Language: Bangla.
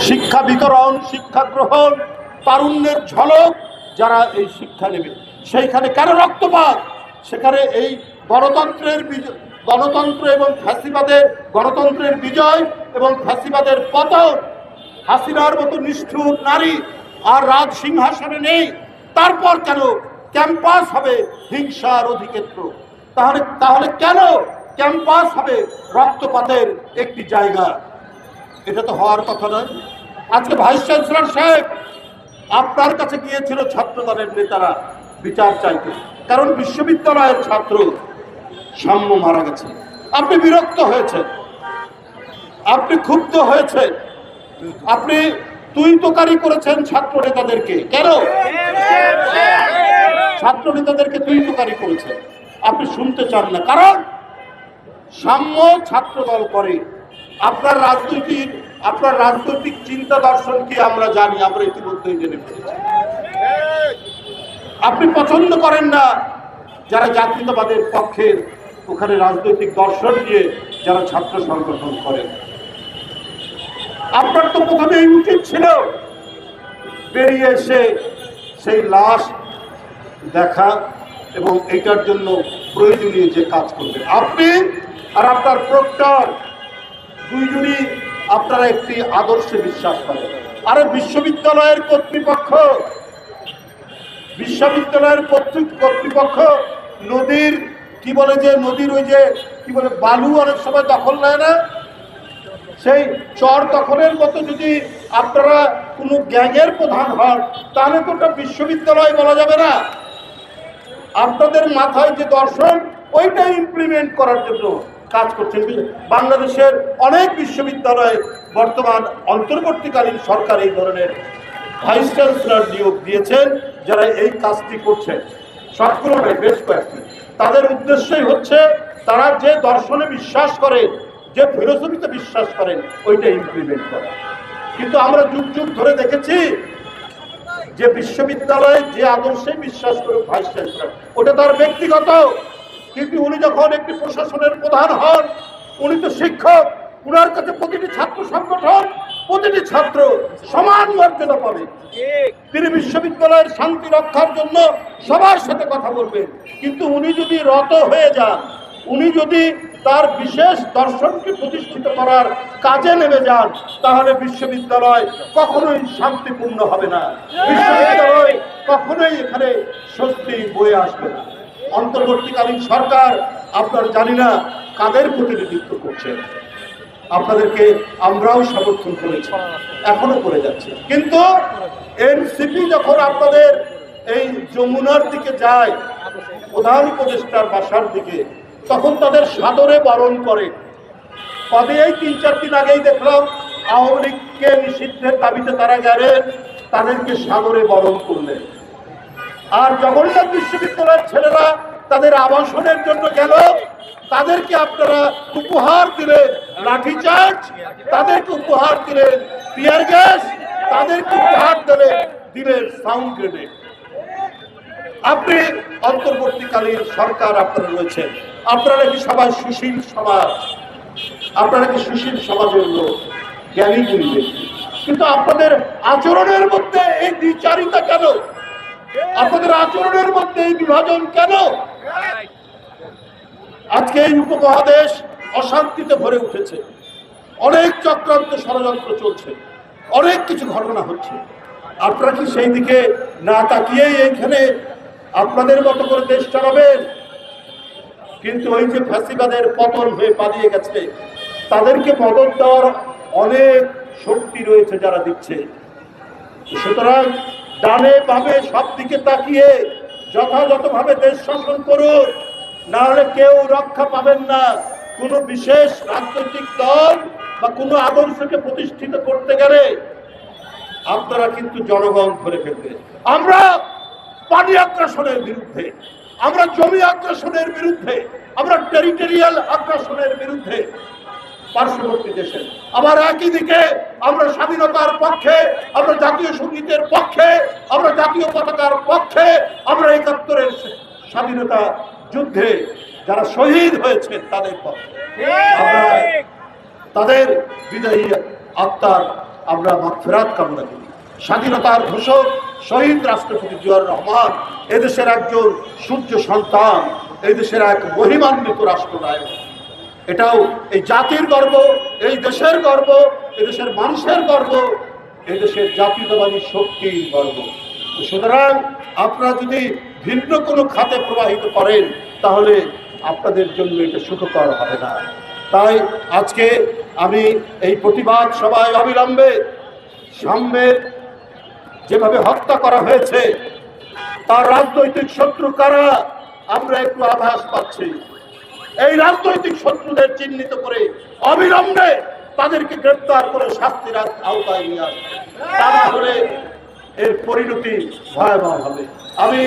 শিক্ষা বিতরণ, শিক্ষা গ্রহণ, তারুণ্যের ঝলক যারা এই শিক্ষা নেবে, সেইখানে কেন রক্তপাত? সেখানে এই গণতন্ত্র এবং ফ্যাসিবাদের গণতন্ত্রের বিজয় এবং ফ্যাসিবাদের পতন। হাসিনার মতো নিষ্ঠুর নারী আর রাজ সিংহাসনে নেই, তারপর কেন ক্যাম্পাস হবে হিংসার অধিক্ষেত্র? তাহলে কেন ক্যাম্পাস হবে রক্তপাতের একটি জায়গা? এটা তো হওয়ার কথা নয়। আজকে ভাইস চ্যান্সেলর সাহেব আপনার কাছে গিয়েছিল ছাত্রদলের নেতারা বিচার চাইতে, কারণ বিশ্ববিদ্যালয়ের ছাত্র সাম্য মারা গেছে। আপনি বিরক্ত হয়েছেন, আপনি ক্ষুব্ধ হয়েছেন, আপনি তুই তোকারি করেছেন ছাত্র নেতাদেরকে। কেন ছাত্র নেতাদেরকে তুই তোকারি করেছেন? আপনি শুনতে চান না, কারণ সাম্য ছাত্রদল করে। আপনার রাজনৈতিক চিন্তা দর্শন কি আমরা জানি, আমরা ইতিমধ্যেই জেনে ফেলেছি। আপনি পছন্দ করেন না যারা জাতীয়তাবাদের পক্ষের, ওখানে রাজনৈতিক দর্শন দিয়ে যারা ছাত্র সংগঠন করেন। আপনার তো প্রথমেই উচিত ছিল বেরিয়ে এসে সেই লাশ দেখা এবং এইটার জন্য প্রয়োজনীয় যে কাজ করবেন। আপনি আর আপনার প্রক্টর দুইজনই আপনারা একটি আদর্শে বিশ্বাস করেন। আরে বিশ্ববিদ্যালয়ের কর্তৃপক্ষ নদীর কি বলে যে নদীর ওই যে কি বলে বালু অনেক সময় দখল নেয় না, সেই চর দখলের মতো যদি আপনারা কোনো গ্যাংয়ের প্রধান হন, তাহলে তো ওটা বিশ্ববিদ্যালয় বলা যাবে না। আপনাদের মাথায় যে দর্শন, ওইটা ইমপ্লিমেন্ট করার জন্য কাজ করছেন। বাংলাদেশের অনেক বিশ্ববিদ্যালয়ে বর্তমান অন্তর্বর্তীকালীন সরকার এই ধরনের ভাইস চ্যান্সেলর নিয়োগ দিয়েছেন, যারা এই কাজটি করছেন। সবগুলো নয়, বেশ কয়েকটি। তাদের উদ্দেশ্যই হচ্ছে তারা যে দর্শনে বিশ্বাস করে, যে ফিলোসফিতে বিশ্বাস করেন, ওইটা ইমপ্লিমেন্ট করা। কিন্তু আমরা যুগ যুগ ধরে দেখেছি যে বিশ্ববিদ্যালয়ে যে আদর্শে বিশ্বাস করে ভাইস চ্যান্সেলর, ওটা তার ব্যক্তিগত। কিন্তু উনি যখন একটি প্রশাসনের প্রধান হন, উনি তো শিক্ষক, উনার কাছে প্রতিটি ছাত্র সংগঠন, প্রতিটি ছাত্র সমান মর্যাদা পাবে। তিনি বিশ্ববিদ্যালয়ের শান্তি রক্ষার জন্য সবার সাথে কথা বলবেন। কিন্তু উনি যদি রত হয়ে যান, উনি যদি তার বিশেষ দর্শনকে প্রতিষ্ঠিত করার কাজে নেমে যান, তাহলে বিশ্ববিদ্যালয় কখনোই শান্তিপূর্ণ হবে না, বিশ্ববিদ্যালয় কখনোই এখানে স্বস্তি বয়ে আসবে না। অন্তর্বর্তীকালীন সরকার আপনার জানি না কাদের প্রতিনিধিত্ব করছে, আপনাদেরকে আমরাও সমর্থন করেছি, এখনো করে যাচ্ছে। কিন্তু এনসিপি যখন আপনাদের এই যমুনার দিকে যায়, প্রধান উপদেষ্টার বাসার দিকে, তখন তাদের সাদরে বরণ করে। কবে এই 3-4 দিন আগেই দেখলাম আওয়ামী লীগকে নিষিদ্ধের দাবিতে তারা গেলেন, তাদেরকে সাদরে বরণ করলেন। আর জগন্নাথ বিশ্ববিদ্যালয়ের ছেলেরা তাদের আবাসনের জন্য গেল, তাদেরকে আপনারা উপহার দিলেন লাঠিচার্জ, তাদেরকে উপহার দিলেন টিয়ার গ্যাস, তাদেরকে উপহার দিলেন সাউন্ড গ্রেনেড। আপনি অন্তর্বর্তীকালীন সরকার আপনারা রয়েছেন, আপনারা কি সবাই সুশীল সমাজ, আপনারা কি সুশীল সমাজের লোক, জ্ঞানী গুণী ব্যক্তি, কিন্তু আপনাদের আচরণের মধ্যে এই দ্বিচারিতা কেন? আপনাদের আচরণের মধ্যে এই বিভাজন কেন? আজকে এই উপমহাদেশ অশান্তিতে ভরে উঠেছে, অনেক চক্রান্ত ষড়যন্ত্র চলছে, অনেক কিছু ঘটনা হচ্ছে। আপনারা কি সেই দিকে না তাকিয়েই এইখানে আপনাদের মতো করে দেশ চালাবেন? কিন্তু ওই যে ফ্যাসিবাদের পতন হয়ে পালিয়ে গেছে, তাদেরকে মদত দেওয়ার অনেক শক্তি রয়েছে যারা দিচ্ছে। সুতরাং ডানে বামে সব দিকে তাকিয়ে যথাযথভাবে দেশ শাসন করুন, না হলে কেউ রক্ষা পাবেন না। কোনো বিশেষ রাজনৈতিক দল বা কোনো আদর্শকে প্রতিষ্ঠিত করতে গেলে আপনারা কিন্তু জনগণ ধরে ফেলবে। আমরা পানি আগ্রাসনের বিরুদ্ধে, আমরা জমি আগ্রাসনের বিরুদ্ধে, আমরা টেরিটোরিয়াল আগ্রাসনের বিরুদ্ধে পার্শ্ববর্তী দেশে। আবার একই দিকে আমরা স্বাধীনতার পক্ষে, আমরা জাতীয় সঙ্গীতের পক্ষে, আমরা জাতীয় পতাকার পক্ষে, আমরা ৭১-এর স্বাধীনতা যুদ্ধে যারা শহীদ হয়েছেন তাদের পক্ষে, আমরা তাদের বিদায়ী আত্মার আমরা মাগফিরাত কামনা করি। স্বাধীনতার ঘোষক শহীদ রাষ্ট্রপতি জিয়াউর রহমান এদেশের একজন সূর্য সন্তান, এই দেশের এক মহিমান্বিত রাষ্ট্রনায়ক। এটাও এই জাতির গর্ব, এই দেশের গর্ব, এই দেশের মানুষের গর্ব, এই দেশের জাতীয়তাবাদী শক্তির গর্ব। সুতরাং আপনারা যদি ভিন্ন কোনো খাতে প্রবাহিত করেন তাহলে আপনাদের জন্য এটা সুখকর হবে না। তাই আজকে আমি এই প্রতিবাদ সভায় অবিলম্বে সাম্যের যেভাবে হত্যা করা হয়েছে তার রাজনৈতিক শত্রু কারা আমরা একটু আভাস পাচ্ছি। এই রাজনৈতিক শত্রুদের চিহ্নিত করে অবিলম্বে তাদেরকে গ্রেপ্তার করে শাস্তির আওতায় নিয়ে আসবে, তা না হলে এর পরিণতি ভয়াবহ হবে। আমি